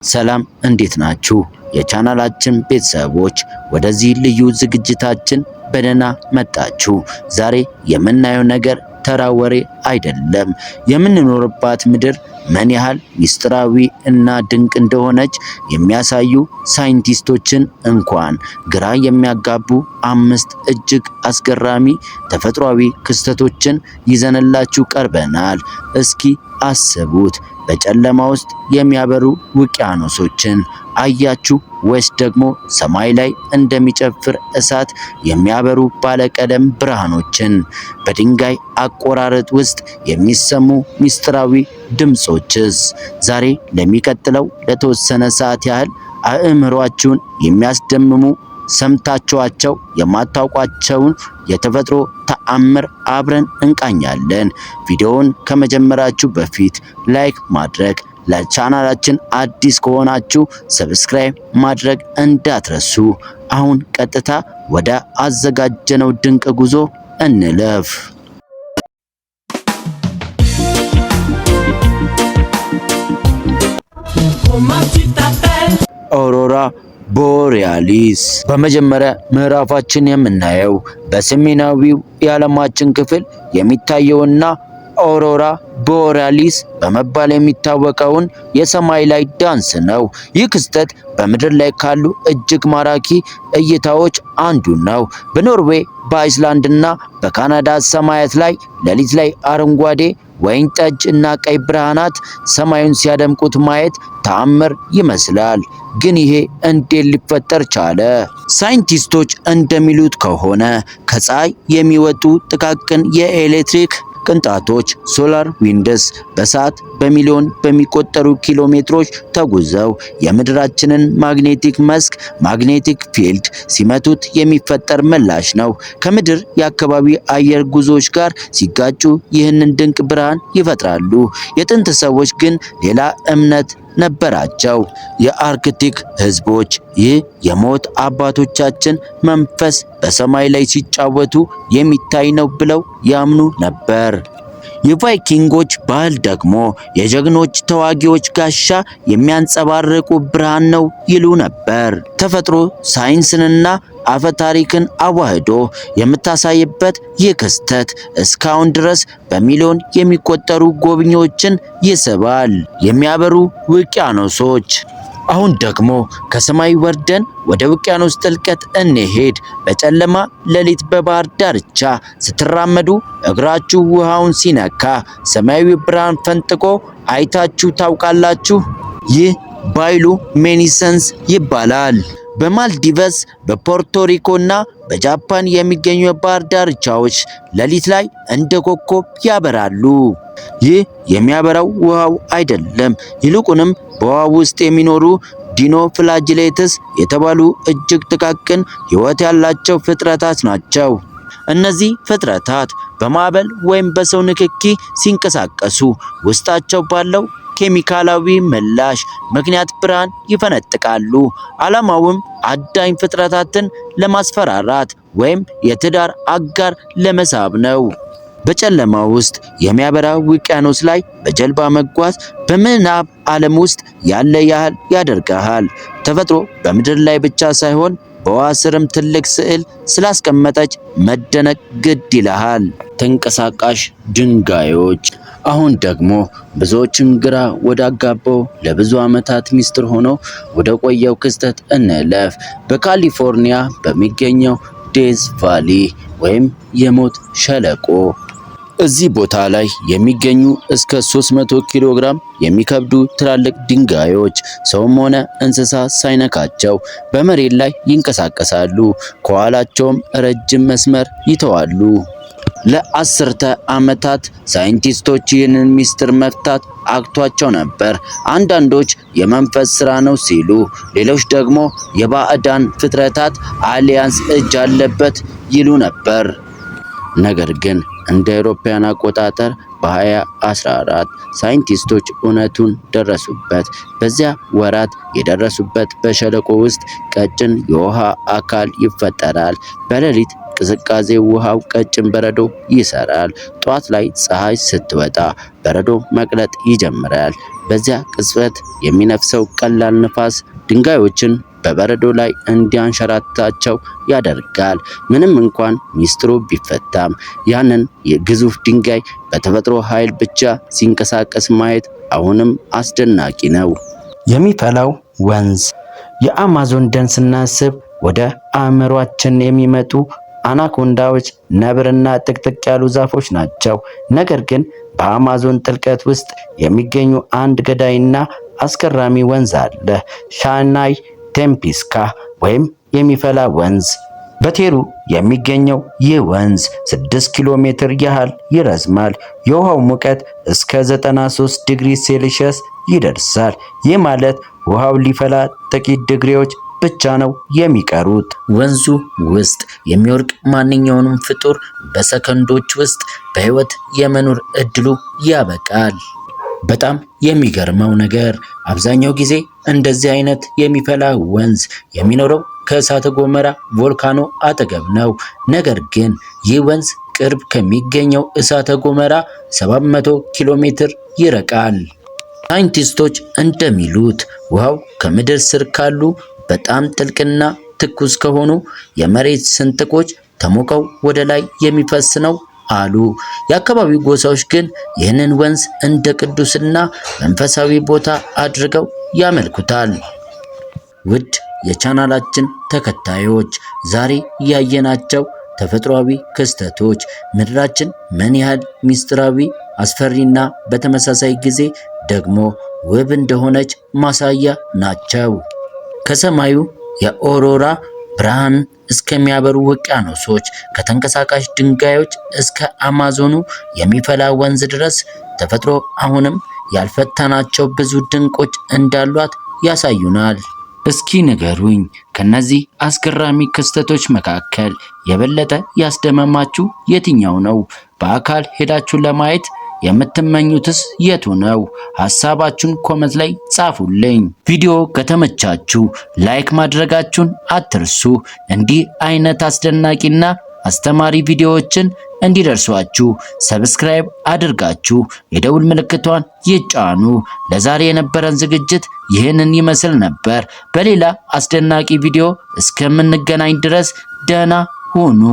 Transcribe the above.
ሰላም እንዴት ናችሁ? የቻናላችን ቤተሰቦች ወደዚህ ልዩ ዝግጅታችን በደህና መጣችሁ። ዛሬ የምናየው ነገር ተራ ወሬ አይደለም። የምንኖርባት ምድር ምን ያህል ሚስጥራዊ እና ድንቅ እንደሆነች የሚያሳዩ ሳይንቲስቶችን እንኳን ግራ የሚያጋቡ 5 እጅግ አስገራሚ ተፈጥሯዊ ክስተቶችን ይዘንላችሁ ቀርበናል። እስኪ አስቡት፣ በጨለማ ውስጥ የሚያበሩ ውቅያኖሶችን አያችሁ ወይስ ደግሞ ሰማይ ላይ እንደሚጨፍር እሳት የሚያበሩ ባለቀለም ብርሃኖችን? በድንጋይ አቆራረጥ ውስጥ የሚሰሙ ሚስጥራዊ ድምጾችስ? ዛሬ ለሚቀጥለው ለተወሰነ ሰዓት ያህል አእምሯችሁን የሚያስደምሙ ሰምታችኋቸው የማታውቋቸውን የተፈጥሮ ተአምር አብረን እንቃኛለን። ቪዲዮውን ከመጀመራችሁ በፊት ላይክ ማድረግ፣ ለቻናላችን አዲስ ከሆናችሁ ሰብስክራይብ ማድረግ እንዳትረሱ። አሁን ቀጥታ ወደ አዘጋጀነው ድንቅ ጉዞ እንለፍ። አውሮራ ቦሪያሊስ። በመጀመሪያ ምዕራፋችን የምናየው በሰሜናዊው የዓለማችን ክፍል የሚታየውና አውሮራ ቦሪያሊስ በመባል የሚታወቀውን የሰማይ ላይ ዳንስ ነው። ይህ ክስተት በምድር ላይ ካሉ እጅግ ማራኪ እይታዎች አንዱ ነው። በኖርዌይ፣ በአይስላንድ እና በካናዳ ሰማያት ላይ ሌሊት ላይ አረንጓዴ፣ ወይን ጠጅ እና ቀይ ብርሃናት ሰማዩን ሲያደምቁት ማየት ተአምር ይመስላል። ግን ይሄ እንዴት ሊፈጠር ቻለ? ሳይንቲስቶች እንደሚሉት ከሆነ ከፀሐይ የሚወጡ ጥቃቅን የኤሌክትሪክ ቅንጣቶች ሶላር ዊንድስ በሰዓት በሚሊዮን በሚቆጠሩ ኪሎ ሜትሮች ተጉዘው የምድራችንን ማግኔቲክ መስክ ማግኔቲክ ፊልድ ሲመቱት የሚፈጠር ምላሽ ነው። ከምድር የአካባቢ አየር ጉዞዎች ጋር ሲጋጩ ይህንን ድንቅ ብርሃን ይፈጥራሉ። የጥንት ሰዎች ግን ሌላ እምነት ነበራቸው። የአርክቲክ ህዝቦች ይህ የሞት አባቶቻችን መንፈስ በሰማይ ላይ ሲጫወቱ የሚታይ ነው ብለው ያምኑ ነበር። የቫይኪንጎች ባህል ደግሞ የጀግኖች ተዋጊዎች ጋሻ የሚያንጸባርቁ ብርሃን ነው ይሉ ነበር። ተፈጥሮ ሳይንስንና አፈ ታሪክን አዋህዶ የምታሳይበት ይህ ክስተት እስካሁን ድረስ በሚሊዮን የሚቆጠሩ ጎብኚዎችን ይስባል። የሚያበሩ ውቅያኖሶች። አሁን ደግሞ ከሰማይ ወርደን ወደ ውቅያኖስ ጥልቀት እንሄድ። በጨለማ ሌሊት በባህር ዳርቻ ስትራመዱ እግራችሁ ውሃውን ሲነካ ሰማያዊ ብርሃን ፈንጥቆ አይታችሁ ታውቃላችሁ? ይህ ባዮሉሚኔሰንስ ይባላል። በማልዲቭስ፣ በፖርቶሪኮና በጃፓን የሚገኙ የባህር ዳርቻዎች ሌሊት ላይ እንደ ኮከብ ያበራሉ። ይህ የሚያበራው ውሃው አይደለም፣ ይልቁንም በውሃ ውስጥ የሚኖሩ ዲኖፍላጅሌትስ የተባሉ እጅግ ጥቃቅን ሕይወት ያላቸው ፍጥረታት ናቸው። እነዚህ ፍጥረታት በማዕበል ወይም በሰው ንክኪ ሲንቀሳቀሱ ውስጣቸው ባለው ኬሚካላዊ ምላሽ ምክንያት ብርሃን ይፈነጥቃሉ። ዓላማውም አዳኝ ፍጥረታትን ለማስፈራራት ወይም የትዳር አጋር ለመሳብ ነው። በጨለማ ውስጥ የሚያበራ ውቅያኖስ ላይ በጀልባ መጓዝ በምናብ ዓለም ውስጥ ያለ ያህል ያደርግሃል። ተፈጥሮ በምድር ላይ ብቻ ሳይሆን በውሃ ስርም ትልቅ ስዕል ስላስቀመጠች መደነቅ ግድ ይልሃል። ተንቀሳቃሽ ድንጋዮች። አሁን ደግሞ ብዙዎችን ግራ ወዳጋባው ለብዙ ዓመታት ሚስጥር ሆኖ ወደ ቆየው ክስተት እንለፍ። በካሊፎርኒያ በሚገኘው ዴዝ ቫሊ ወይም የሞት ሸለቆ። እዚህ ቦታ ላይ የሚገኙ እስከ 300 ኪሎ ግራም የሚከብዱ ትላልቅ ድንጋዮች ሰውም ሆነ እንስሳ ሳይነካቸው በመሬት ላይ ይንቀሳቀሳሉ። ከኋላቸውም ረጅም መስመር ይተዋሉ። ለአስርተ ዓመታት ሳይንቲስቶች ይህንን ሚስጥር መፍታት አቅቷቸው ነበር። አንዳንዶች የመንፈስ ሥራ ነው ሲሉ፣ ሌሎች ደግሞ የባዕዳን ፍጥረታት አሊያንስ እጅ አለበት ይሉ ነበር። ነገር ግን እንደ አውሮፓውያን አቆጣጠር በ2014 ሳይንቲስቶች እውነቱን ደረሱበት። በዚያ ወራት የደረሱበት በሸለቆ ውስጥ ቀጭን የውሃ አካል ይፈጠራል። በሌሊት ቅዝቃዜ ውሃው ቀጭን በረዶ ይሰራል። ጧት ላይ ፀሐይ ስትወጣ በረዶ መቅለጥ ይጀምራል። በዚያ ቅጽበት የሚነፍሰው ቀላል ንፋስ ድንጋዮችን በበረዶ ላይ እንዲያንሸራታቸው ያደርጋል። ምንም እንኳን ሚስጥሩ ቢፈታም ያንን የግዙፍ ድንጋይ በተፈጥሮ ኃይል ብቻ ሲንቀሳቀስ ማየት አሁንም አስደናቂ ነው። የሚፈላው ወንዝ። የአማዞን ደን ስናስብ ወደ አእምሯችን የሚመጡ አናኮንዳዎች፣ ነብርና ጥቅጥቅ ያሉ ዛፎች ናቸው። ነገር ግን በአማዞን ጥልቀት ውስጥ የሚገኙ አንድ ገዳይና አስገራሚ ወንዝ አለ። ሻናይ ቴምፒስካ ወይም የሚፈላ ወንዝ። በፔሩ የሚገኘው ይህ ወንዝ 6 ኪሎ ሜትር ያህል ይረዝማል። የውሃው ሙቀት እስከ 93 ዲግሪ ሴልሺየስ ይደርሳል። ይህ ማለት ውሃው ሊፈላ ጥቂት ዲግሪዎች ብቻ ነው የሚቀሩት። ወንዙ ውስጥ የሚወርቅ ማንኛውንም ፍጡር በሰከንዶች ውስጥ በህይወት የመኖር እድሉ ያበቃል። በጣም የሚገርመው ነገር አብዛኛው ጊዜ እንደዚህ አይነት የሚፈላ ወንዝ የሚኖረው ከእሳተ ገሞራ ቮልካኖ አጠገብ ነው። ነገር ግን ይህ ወንዝ ቅርብ ከሚገኘው እሳተ ገሞራ 700 ኪሎ ሜትር ይርቃል። ሳይንቲስቶች እንደሚሉት ውሃው ከምድር ስር ካሉ በጣም ጥልቅና ትኩስ ከሆኑ የመሬት ስንጥቆች ተሞቀው ወደ ላይ የሚፈስ ነው አሉ። የአካባቢው ጎሳዎች ግን ይህንን ወንዝ እንደ ቅዱስና መንፈሳዊ ቦታ አድርገው ያመልኩታል። ውድ የቻናላችን ተከታዮች ዛሬ ያየናቸው ተፈጥሯዊ ክስተቶች ምድራችን ምን ያህል ሚስጥራዊ፣ አስፈሪና በተመሳሳይ ጊዜ ደግሞ ውብ እንደሆነች ማሳያ ናቸው። ከሰማዩ የኦሮራ ብርሃን እስከሚያበሩ ውቅያኖሶች፣ ከተንቀሳቃሽ ድንጋዮች እስከ አማዞኑ የሚፈላ ወንዝ ድረስ ተፈጥሮ አሁንም ያልፈታናቸው ብዙ ድንቆች እንዳሏት ያሳዩናል። እስኪ ንገሩኝ፣ ከነዚህ አስገራሚ ክስተቶች መካከል የበለጠ ያስደመማችሁ የትኛው ነው? በአካል ሄዳችሁ ለማየት የምትመኙትስ የቱ ነው? ሐሳባችሁን ኮመንት ላይ ጻፉልኝ። ቪዲዮ ከተመቻችሁ ላይክ ማድረጋችሁን አትርሱ። እንዲህ አይነት አስደናቂና አስተማሪ ቪዲዮዎችን እንዲደርሷችሁ ሰብስክራይብ አድርጋችሁ የደውል ምልክቷን ይጫኑ። ለዛሬ የነበረን ዝግጅት ይህንን ይመስል ነበር። በሌላ አስደናቂ ቪዲዮ እስከምንገናኝ ድረስ ደህና ሁኑ።